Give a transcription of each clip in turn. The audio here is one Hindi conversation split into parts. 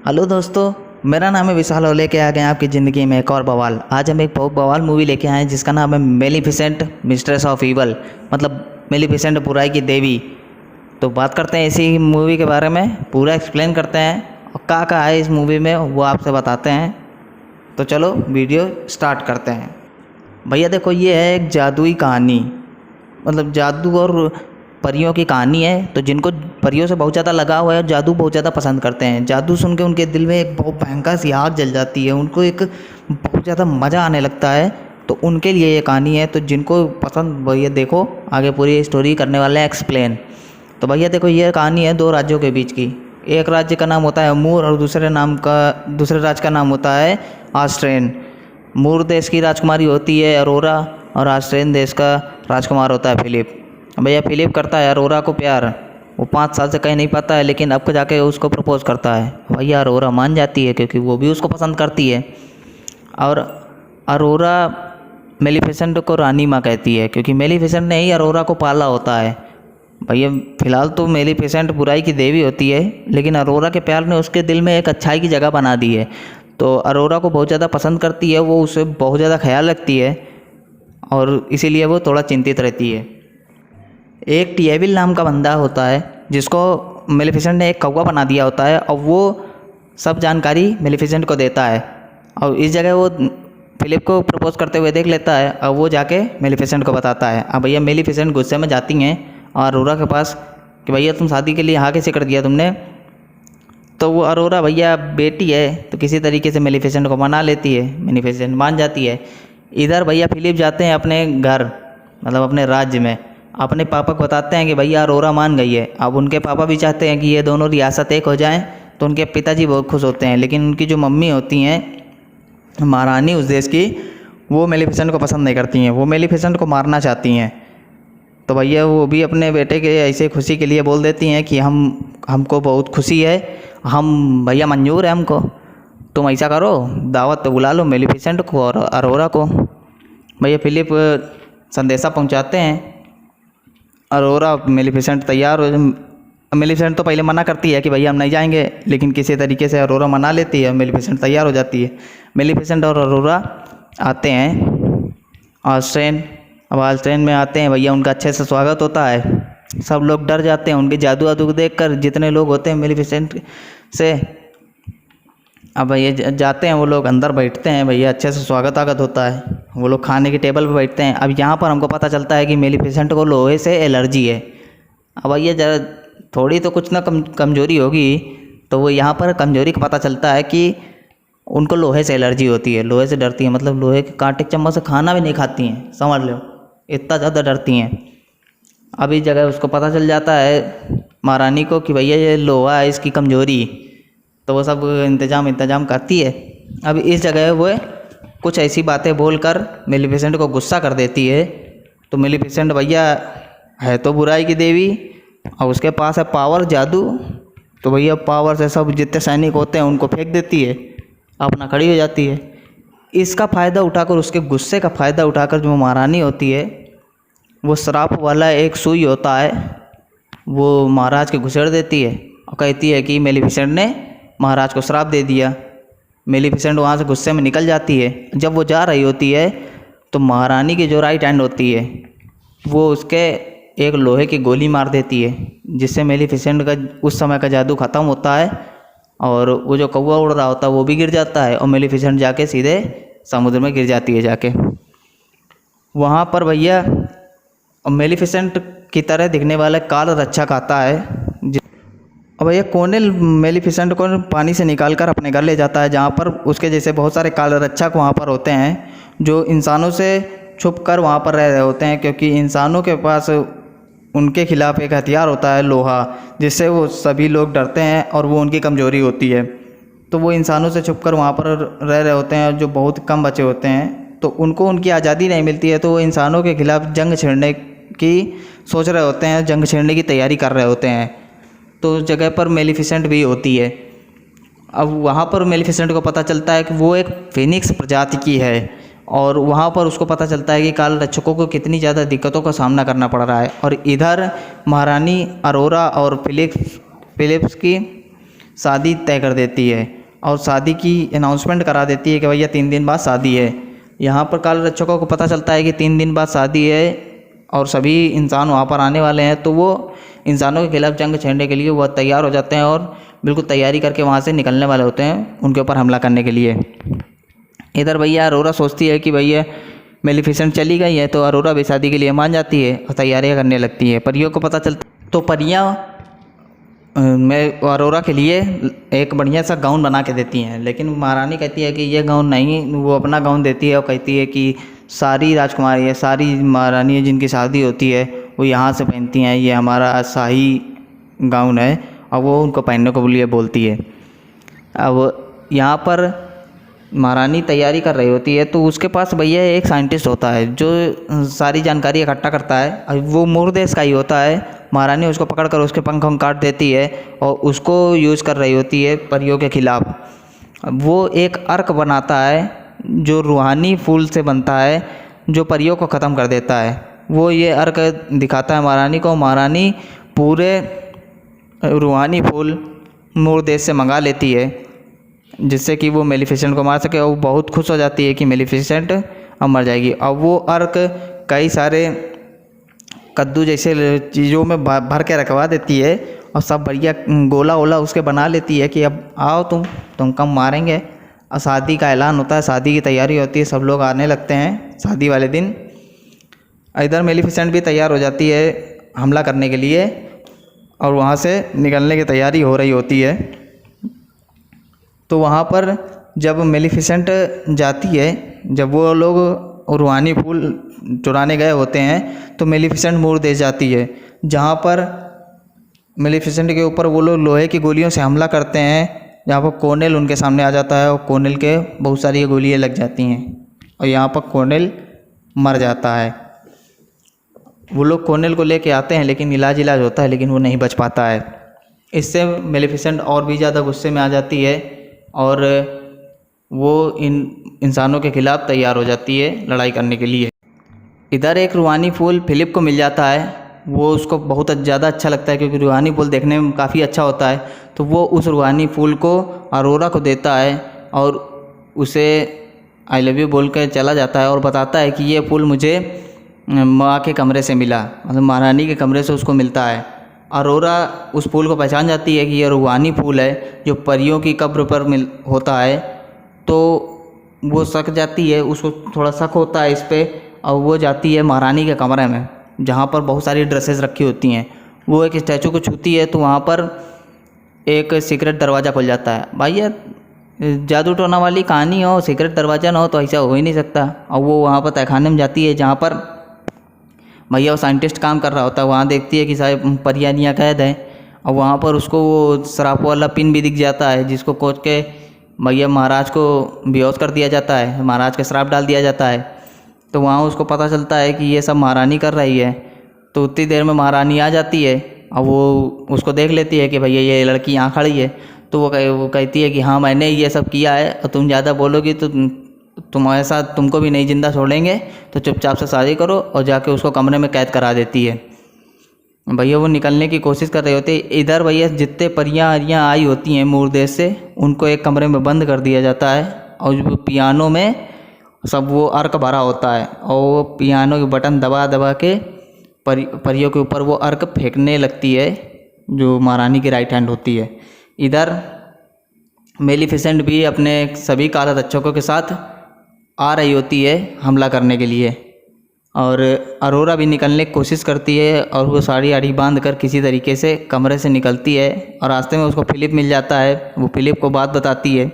हेलो दोस्तों, मेरा नाम है विशाल और लेके आ गए हैं आपकी ज़िंदगी में एक और बवाल। आज हम एक बहुत बवाल मूवी लेके आए हैं जिसका नाम है मेलिफिसेंट मिस्ट्रेस ऑफ ईवल, मतलब मेलिफिसेंट बुराई की देवी। तो बात करते हैं इसी मूवी के बारे में, पूरा एक्सप्लेन करते हैं और क्या है इस मूवी में वो आपसे बताते हैं। तो चलो वीडियो स्टार्ट करते हैं। भैया देखो, ये है एक जादुई कहानी, मतलब जादू और परियों की कहानी है। तो जिनको परियों से बहुत ज़्यादा लगाव है और जादू बहुत ज़्यादा पसंद करते हैं, जादू सुन के उनके दिल में एक बहुत भयंकर सी आग जल जाती है, उनको एक बहुत ज़्यादा मज़ा आने लगता है। तो उनके लिए ये कहानी है। तो जिनको पसंद भैया देखो, आगे पूरी स्टोरी करने वाले हैं एक्सप्लेन। तो भैया देखो, ये कहानी है दो राज्यों के बीच की। एक राज्य का नाम होता है मूर और दूसरे राज्य का नाम होता है ऑस्ट्रेन। मूर देश की राजकुमारी होती है अरोरा और ऑस्ट्रेन देश का राजकुमार होता है फिलिप। भैया फिलिप करता है अरोरा को प्यार। वो 5 साल से कहीं नहीं पाता है, लेकिन अब जाके उसको प्रपोज करता है। भैया अरोरा मान जाती है क्योंकि वो भी उसको पसंद करती है। और अरोरा मेलिफिसेंट को रानी माँ कहती है क्योंकि मेलिफिसेंट ने ही अरोरा को पाला होता है। भैया फिलहाल तो मेलिफिसेंट बुराई की देवी होती है, लेकिन अरोरा के प्यार ने उसके दिल में एक अच्छाई की जगह बना दी है। तो अरोरा को बहुत ज़्यादा पसंद करती है, वो उसे बहुत ज़्यादा ख्याल रखती है और इसीलिए वो थोड़ा चिंतित रहती है। एक टिएविल नाम का बंदा होता है जिसको मेलिफिसेंट ने एक कौवा बना दिया होता है और वो सब जानकारी मेलिफिसेंट को देता है। और इस जगह वो फिलिप को प्रपोज करते हुए देख लेता है और वो जाके मेलिफिसेंट को बताता है। अब भैया मेलिफिसेंट गुस्से में जाती हैं और अरोरा के पास कि भैया तुम शादी के लिए हाँ कैसे कर दिया तुमने। तो वो अरोरा भैया बेटी है तो किसी तरीके से मेलिफिसेंट को मना लेती है, मेलिफिसेंट मान जाती है। इधर भैया फिलिप जाते हैं अपने घर, मतलब अपने राज्य में, अपने पापा को बताते हैं कि भैया अरोरा मान गई है। अब उनके पापा भी चाहते हैं कि ये दोनों रियासत एक हो जाएं, तो उनके पिताजी बहुत खुश होते हैं। लेकिन उनकी जो मम्मी होती हैं महारानी उस देश की, वो मेलिफिसेंट को पसंद नहीं करती हैं, वो मेलिफिसेंट को मारना चाहती हैं। तो भैया वो भी अपने बेटे के ऐसे खुशी के लिए बोल देती हैं कि हमको बहुत खुशी है, हम भैया मंजूर है हमको, तुम ऐसा करो दावत तो बुला लो मेलिफिसेंट को और अरोरा को। भैया फिलिप संदेशा पहुंचाते हैं। अरोरा मेलिफिसेंट तैयार हो, मेलिफिसेंट तो पहले मना करती है कि भैया हम नहीं जाएंगे, लेकिन किसी तरीके से अरोरा मना लेती है, मेलिफिसेंट तैयार हो जाती है। मेलिफिसेंट और अरोरा आते हैं ऑस्ट्रेन। अब ऑस्ट्रेन में आते हैं भैया, उनका अच्छे से स्वागत होता है। सब लोग डर जाते हैं उनके जादू वादू देख कर, जितने लोग होते हैं मेलिफिसेंट से। अब भैया जाते हैं वो लोग, अंदर बैठते हैं भैया, अच्छे से स्वागत आगत होता है। वो लोग खाने की टेबल पर बैठते हैं। अब यहाँ पर हमको पता चलता है कि मेलिफिसेंट को लोहे से एलर्जी है। अब भैया जरा थोड़ी तो कुछ ना कमजोरी होगी, तो वो यहाँ पर कमजोरी का पता चलता है कि उनको लोहे से एलर्जी होती है, लोहे से डरती है, मतलब लोहे के कांटे के चम्मच से खाना भी नहीं खाती हैं, समझ लो इतना ज़्यादा डरती हैं। अब इस जगह उसको पता चल जाता है महारानी को कि भैया ये लोहा है इसकी कमजोरी, तो वो सब इंतजाम करती है। अब इस जगह वो कुछ ऐसी बातें बोलकर मेलिफिसेंट को गुस्सा कर देती है। तो मेलिफिसेंट भैया है तो बुराई की देवी और उसके पास है पावर, जादू। तो भैया पावर से सब जितने सैनिक होते हैं उनको फेंक देती है, अपना खड़ी हो जाती है। इसका फ़ायदा उठाकर, उसके गुस्से का फ़ायदा उठाकर जो महारानी होती है, वो श्राप वाला एक सुई होता है वो महाराज के घुसेड़ देती है और कहती है कि मेलिफिसेंट ने महाराज को श्राप दे दिया। मेलिफिसेंट वहाँ से गुस्से में निकल जाती है। जब वो जा रही होती है तो महारानी की जो राइट हैंड होती है वो उसके एक लोहे की गोली मार देती है, जिससे मेलिफिसेंट का उस समय का जादू ख़त्म होता है और वो जो कौवा उड़ रहा होता है वो भी गिर जाता है और मेलिफिसेंट जाके सीधे समुद्र में गिर जाती है जाके। वहाँ पर भैया मेलिफिसेंट की तरह दिखने वाला काल रक्षक आता है। अब भैया कोनेल मेलिफिसेंट को पानी से निकालकर अपने घर ले जाता है, जहाँ पर उसके जैसे बहुत सारे काल रक्षक वहाँ पर होते हैं जो इंसानों से छुप कर वहाँ पर रह रहे होते हैं, क्योंकि इंसानों के पास उनके खिलाफ एक हथियार होता है लोहा, जिससे वो सभी लोग डरते हैं और वो उनकी कमजोरी होती है। तो वो इंसानों से छुप कर वहाँ पर रह रहे होते हैं, जो बहुत कम बचे होते हैं। तो उनको उनकी आज़ादी नहीं मिलती है, तो वो इंसानों के खिलाफ जंग छेड़ने की सोच रहे होते हैं, जंग छेड़ने की तैयारी कर रहे होते हैं। तो उस जगह पर मेलिफिसेंट भी होती है। अब वहाँ पर मेलिफिसेंट को पता चलता है कि वो एक फिनिक्स प्रजाति की है और वहाँ पर उसको पता चलता है कि काल रक्षकों को कितनी ज़्यादा दिक्कतों का सामना करना पड़ रहा है। और इधर महारानी अरोरा और फिलिप्स की शादी तय कर देती है और शादी की अनाउंसमेंट करा देती है कि भैया 3 दिन बाद शादी है। यहाँ पर काले रक्षकों को पता चलता है कि 3 दिन बाद शादी है और सभी इंसान वहाँ पर आने वाले हैं, तो वो इंसानों के खिलाफ़ जंग छेड़ने के लिए वो तैयार हो जाते हैं और बिल्कुल तैयारी करके वहाँ से निकलने वाले होते हैं उनके ऊपर हमला करने के लिए। इधर भैया अरोरा सोचती है कि भैया मेलिफिसेंट चली गई है, तो अरोरा भी शादी के लिए मान जाती है और तैयारियां करने लगती है। परियों को पता चलता तो परियां मैं अरोरा के लिए एक बढ़िया सा गाउन बना के देती हैं, लेकिन महारानी कहती है कि ये गाउन नहीं, वो अपना गाउन देती है और कहती है कि सारी राजकुमारी है, सारी महारानी जिनकी शादी होती है वो यहाँ से पहनती हैं, ये हमारा शाही गाउन है, और वो उनको पहनने को लिए बोलती है। अब यहाँ पर महारानी तैयारी कर रही होती है, तो उसके पास भैया एक साइंटिस्ट होता है जो सारी जानकारी इकट्ठा करता है, और वो मूर देश का ही होता है। महारानी उसको पकड़कर उसके पंख काट देती है और उसको यूज़ कर रही होती है परियों के खिलाफ़। वो एक अर्क बनाता है जो रूहानी फूल से बनता है, जो परियों को ख़त्म कर देता है। वो ये अर्क दिखाता है महारानी को। महारानी पूरे रूहानी फूल मूर देश से मंगा लेती है जिससे कि वो मेलिफिसेंट को मार सके, और वो बहुत खुश हो जाती है कि मेलिफिसेंट अब मर जाएगी। अब वो अर्क कई सारे कद्दू जैसे चीज़ों में भर के रखवा देती है और सब बढ़िया गोला वोला उसके बना लेती है कि अब आओ तुम कम मारेंगे। और शादी का ऐलान होता है, शादी की तैयारी होती है, सब लोग आने लगते हैं शादी वाले दिन। इधर मेलिफिसेंट भी तैयार हो जाती है हमला करने के लिए और वहाँ से निकलने की तैयारी हो रही होती है। तो वहाँ पर जब मेलिफिसेंट जाती है, जब वो लोग रूहानी फूल चुराने गए होते हैं, तो मेलिफिसेंट मूर देश जाती है, जहाँ पर मेलिफिसेंट के ऊपर वो लोग लोहे की गोलियों से हमला करते हैं, जहाँ पर कोनेल उनके सामने आ जाता है और कोनेल के बहुत सारी गोलियाँ लग जाती हैं और यहाँ पर कोनेल मर जाता है। वो लोग कोनेल को लेके आते हैं, लेकिन इलाज होता है, लेकिन वो नहीं बच पाता है। इससे मेलिफिसेंट और भी ज़्यादा गुस्से में आ जाती है और वो इन इंसानों के खिलाफ़ तैयार हो जाती है लड़ाई करने के लिए। इधर एक रूहानी फूल फिलिप को मिल जाता है, वो उसको बहुत ज़्यादा अच्छा लगता है क्योंकि रूहानी फूल देखने में काफ़ी अच्छा होता है। तो वो उस रूहानी फूल को अरोरा को देता है और उसे आई लव यू बोल कर चला जाता है और बताता है कि ये फूल मुझे माँ के कमरे से मिला, मतलब महारानी के कमरे से उसको मिलता है। अरोरा उस फूल को पहचान जाती है कि ये रूहानी फूल है जो परियों की कब्र पर होता है, तो वो शक जाती है, उसको थोड़ा शक होता है इस पर, और वो जाती है महारानी के कमरे में जहाँ पर बहुत सारी ड्रेसेस रखी होती हैं। वो एक स्टैचू को छूती है तो वहाँ पर एक सीक्रेट दरवाज़ा खुल जाता है। भैया जादू टोना वाली कहानी हो, सीक्रेट दरवाज़ा ना हो तो ऐसा हो ही नहीं सकता। और वो वहाँ पर तहखाने में जाती है जहाँ पर भैया वो साइंटिस्ट काम कर रहा होता है। वहाँ देखती है कि सारे परियानियाँ कैद हैं और वहाँ पर उसको वो श्राप वाला पिन भी दिख जाता है जिसको कोच के भैया महाराज को बेहोश कर दिया जाता है, महाराज का श्राप डाल दिया जाता है। तो वहाँ उसको पता चलता है कि ये सब महारानी कर रही है। तो उतनी देर में महारानी आ जाती है और वो उसको देख लेती है कि भैया ये लड़की यहाँ खड़ी है। तो वो कहती है कि हाँ मैंने ये सब किया है और तुम ज़्यादा बोलोगी तो तुम्हारे साथ तुमको भी नहीं जिंदा छोड़ेंगे, तो चुपचाप से शादी करो, और जाके उसको कमरे में कैद करा देती है। भैया वो निकलने की कोशिश कर रहे होते। इधर भैया जितने परियाँ अरियाँ आई होती हैं मूर देश से, उनको एक कमरे में बंद कर दिया जाता है और पियानो में सब वो अर्क भरा होता है और वो पियानो के बटन दबा दबा के परियों के ऊपर वो अर्क फेंकने लगती है जो महारानी की राइट हैंड होती है। इधर मेलिफिसेंट भी अपने सभी काला रक्षकों के साथ आ रही होती है हमला करने के लिए, और अरोरा भी निकलने की कोशिश करती है और वो साड़ी आड़ी बांध कर किसी तरीके से कमरे से निकलती है। और रास्ते में उसको फिलिप मिल जाता है, वो फिलिप को बात बताती है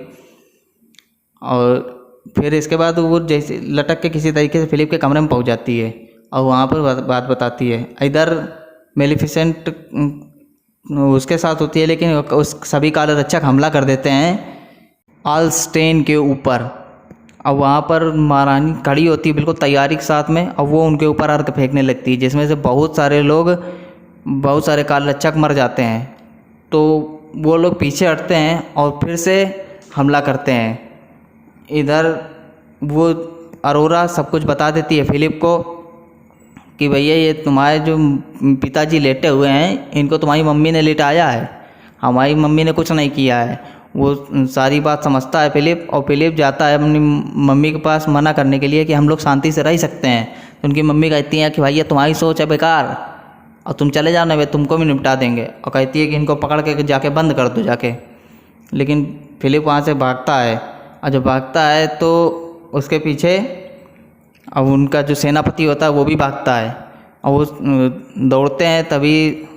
और फिर इसके बाद वो जैसे लटक के किसी तरीके से फिलिप के कमरे में पहुंच जाती है और वहाँ पर बात बताती है। इधर मेलिफिसेंट उसके साथ होती है, लेकिन उस सभी काले रक्षक हमला कर देते हैं आलस्टेन के ऊपर। अब वहाँ पर महारानी खड़ी होती है बिल्कुल तैयारी के साथ में, और वो उनके ऊपर अर्क फेंकने लगती है जिसमें से बहुत सारे काले रक्षक मर जाते हैं। तो वो लोग पीछे हटते हैं और फिर से हमला करते हैं। इधर वो अरोरा सब कुछ बता देती है फिलिप को कि भैया ये तुम्हारे जो पिताजी लेटे हुए हैं, इनको तुम्हारी मम्मी ने लिटाया है। हमारी मम्मी ने कुछ नहीं किया है। वो सारी बात समझता है फिलिप, और फिलिप जाता है अपनी मम्मी के पास मना करने के लिए कि हम लोग शांति से रह सकते हैं। तो उनकी मम्मी कहती है कि भैया तुम्हारी सोच है बेकार, और तुम चले जाओ ना, वे तुमको भी निपटा देंगे। और कहती है कि इनको पकड़ के जाके बंद कर दो जाके। लेकिन फिलिप वहाँ से भागता है, और जब भागता है तो उसके पीछे अब उनका जो सेनापति होता है वो भी भागता है, और वो दौड़ते हैं। तभी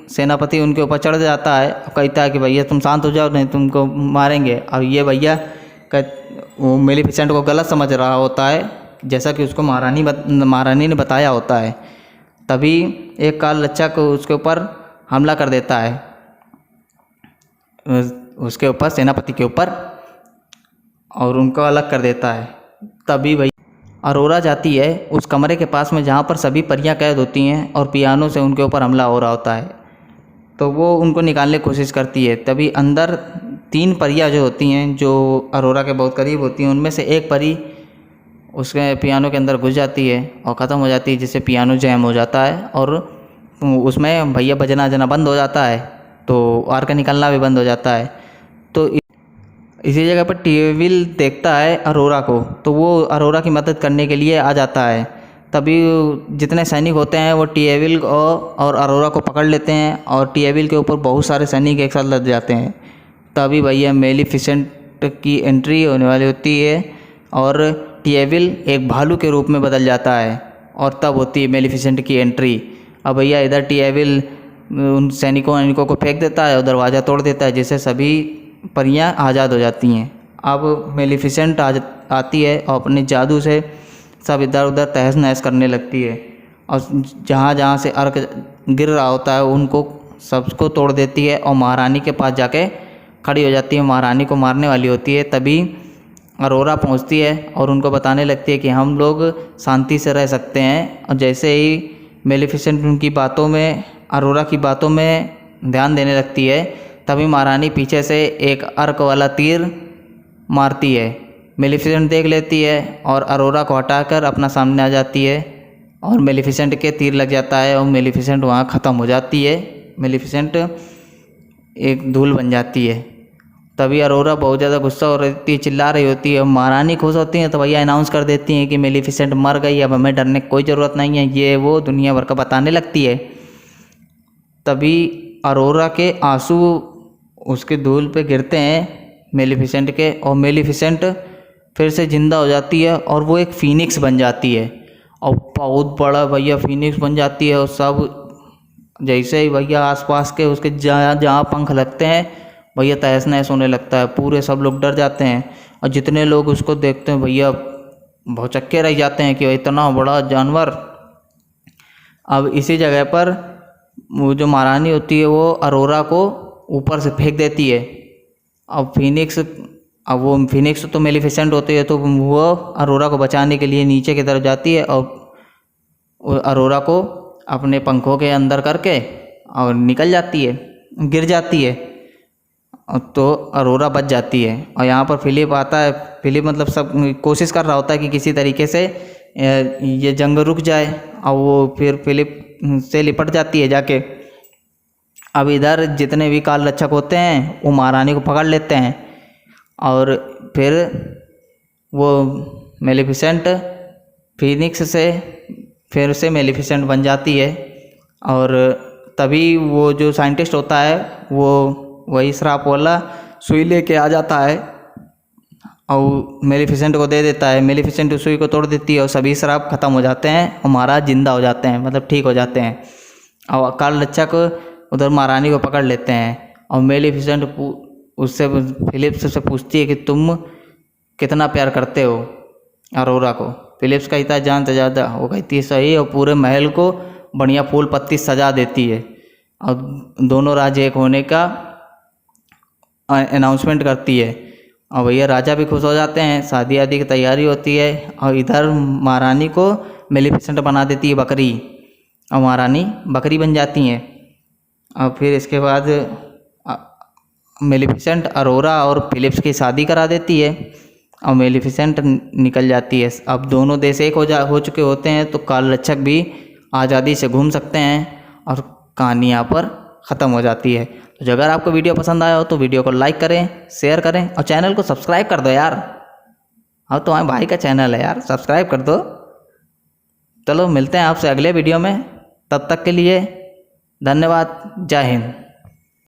सेनापति उनके ऊपर चढ़ जाता है और कहता है कि भैया तुम शांत हो जाओ, नहीं तुमको मारेंगे। अब ये भैया वो मेलिफिसेंट को गलत समझ रहा होता है, जैसा कि उसको महारानी ने बताया होता है। तभी एक काल लच्चक उसके ऊपर हमला कर देता है, उसके ऊपर, सेनापति के ऊपर, और उनको अलग कर देता है। तभी भैया अरोरा जाती है उस कमरे के पास में जहाँ पर सभी परियां कैद होती हैं, और पियानो से उनके ऊपर हमला हो रहा होता है। तो वो उनको निकालने की कोशिश करती है। तभी अंदर 3 परियां जो होती हैं, जो अरोरा के बहुत करीब होती हैं, उनमें से एक परी उसके पियानो के अंदर घुस जाती है और ख़त्म हो जाती है, जिससे पियानो जैम हो जाता है और उसमें भैया बजना बंद हो जाता है, तो आर का निकलना भी बंद हो जाता है। तो इसी जगह पर टीएविल देखता है अरोरा को, तो वो अरोरा की मदद करने के लिए आ जाता है। तभी जितने सैनिक होते हैं वो टीएविल और अरोरा को पकड़ लेते हैं, और टीएविल के ऊपर बहुत सारे सैनिक एक साथ लग जाते हैं। तभी भैया मेलिफिसेंट की एंट्री होने वाली होती है, और टीएविल एक भालू के रूप में बदल जाता है, और तब होती है मेलिफिसेंट की एंट्री। अब भैया इधर टीएविल उन सैनिकों को फेंक देता है और दरवाज़ा तोड़ देता है, जिससे सभी परियां आज़ाद हो जाती हैं। अब मेलिफिसेंट आती है और अपने जादू से सब इधर उधर तहस नहस करने लगती है, और जहाँ जहाँ से अर्क गिर रहा होता है उनको सबको तोड़ देती है, और महारानी के पास जाके खड़ी हो जाती है, महारानी को मारने वाली होती है। तभी अरोरा पहुँचती है और उनको बताने लगती है कि हम लोग शांति से रह सकते हैं। और जैसे ही मेलिफिसेंट उनकी बातों में, अरोरा की बातों में ध्यान देने लगती है, तभी महारानी पीछे से एक अर्क वाला तीर मारती है। मेलिफिसेंट देख लेती है और अरोरा को हटाकर अपना सामने आ जाती है, और मेलिफिसेंट के तीर लग जाता है, और मेलिफिसेंट वहाँ ख़त्म हो जाती है। मेलिफिसेंट एक धूल बन जाती है। तभी अरोरा बहुत ज़्यादा गुस्सा हो रही थी, चिल्ला रही होती है। महारानी खुश होती हैं तो भैया अनाउंस कर देती हैं कि मेलिफिसेंट मर गई, अब हमें डरने की कोई ज़रूरत नहीं है, ये वो दुनिया भर का बताने लगती है। तभी अरोरा के आंसू उसके धूल पे गिरते हैं मेलिफिसेंट के, और मेलिफिसेंट फिर से ज़िंदा हो जाती है, और वो एक फीनिक्स बन जाती है, और बहुत बड़ा भैया फीनिक्स बन जाती है। और सब जैसे ही भैया आसपास के उसके जहाँ जहाँ पंख लगते हैं भैया तहस नहस होने लगता है, पूरे सब लोग डर जाते हैं, और जितने लोग उसको देखते हैं भैया भौचक्के रह जाते हैं कि इतना बड़ा जानवर। अब इसी जगह पर वो जो महारानी होती है वो अरोरा को ऊपर से फेंक देती है। अब वो फिनिक्स तो मेलिफिसेंट होती है, तो वो अरोरा को बचाने के लिए नीचे की तरफ जाती है, और अरोरा को अपने पंखों के अंदर करके और निकल जाती है, गिर जाती है, तो अरोरा बच जाती है। और यहाँ पर फिलिप आता है। फिलिप मतलब सब कोशिश कर रहा होता है कि किसी तरीके से ये जंग रुक जाए, और वो फिर फिलिप से लिपट जाती है जाके। अब इधर जितने भी काल रक्षक होते हैं वो महारानी को पकड़ लेते हैं, और फिर वो मेलिफिसेंट फिनिक्स से फिर से मेलिफिसेंट बन जाती है। और तभी वो जो साइंटिस्ट होता है वो वही श्राप वाला सुई लेके आ जाता है, और मेलिफिसेंट को दे देता है। मेलिफिसेंट उस सुई को तोड़ देती है, और सभी श्राप खत्म हो जाते हैं, और महाराज जिंदा हो जाते हैं, मतलब ठीक हो जाते हैं। और काल रक्षक उधर महारानी को पकड़ लेते हैं, और मेलिफिसेंट उससे फिलिप्स से पूछती है कि तुम कितना प्यार करते हो अरोरा को। फिलिप्स कहता है जान से ज़्यादा। वो कहती है सही, और पूरे महल को बढ़िया फूल पत्ती सजा देती है, और दोनों राज्य एक होने का अनाउंसमेंट करती है। और भैया राजा भी खुश हो जाते हैं, शादी आदि की तैयारी होती है, और इधर महारानी को मेलिफिसेंट बना देती है बकरी, और महारानी बकरी बन जाती हैं। और फिर इसके बाद मेलिफिसेंट अरोरा और फिलिप्स की शादी करा देती है, और मेलिफिसेंट निकल जाती है। अब दोनों देश एक हो चुके होते हैं, तो काल रक्षक भी आज़ादी से घूम सकते हैं, और कहानी यहाँ पर ख़त्म हो जाती है। तो अगर आपको वीडियो पसंद आया हो तो वीडियो को लाइक करें, शेयर करें और चैनल को सब्सक्राइब कर दो यार। अब तो हमारे भाई का चैनल है यार, सब्सक्राइब कर दो। चलो मिलते हैं आपसे अगले वीडियो में, तब तक के लिए धन्यवाद, जय हिंद।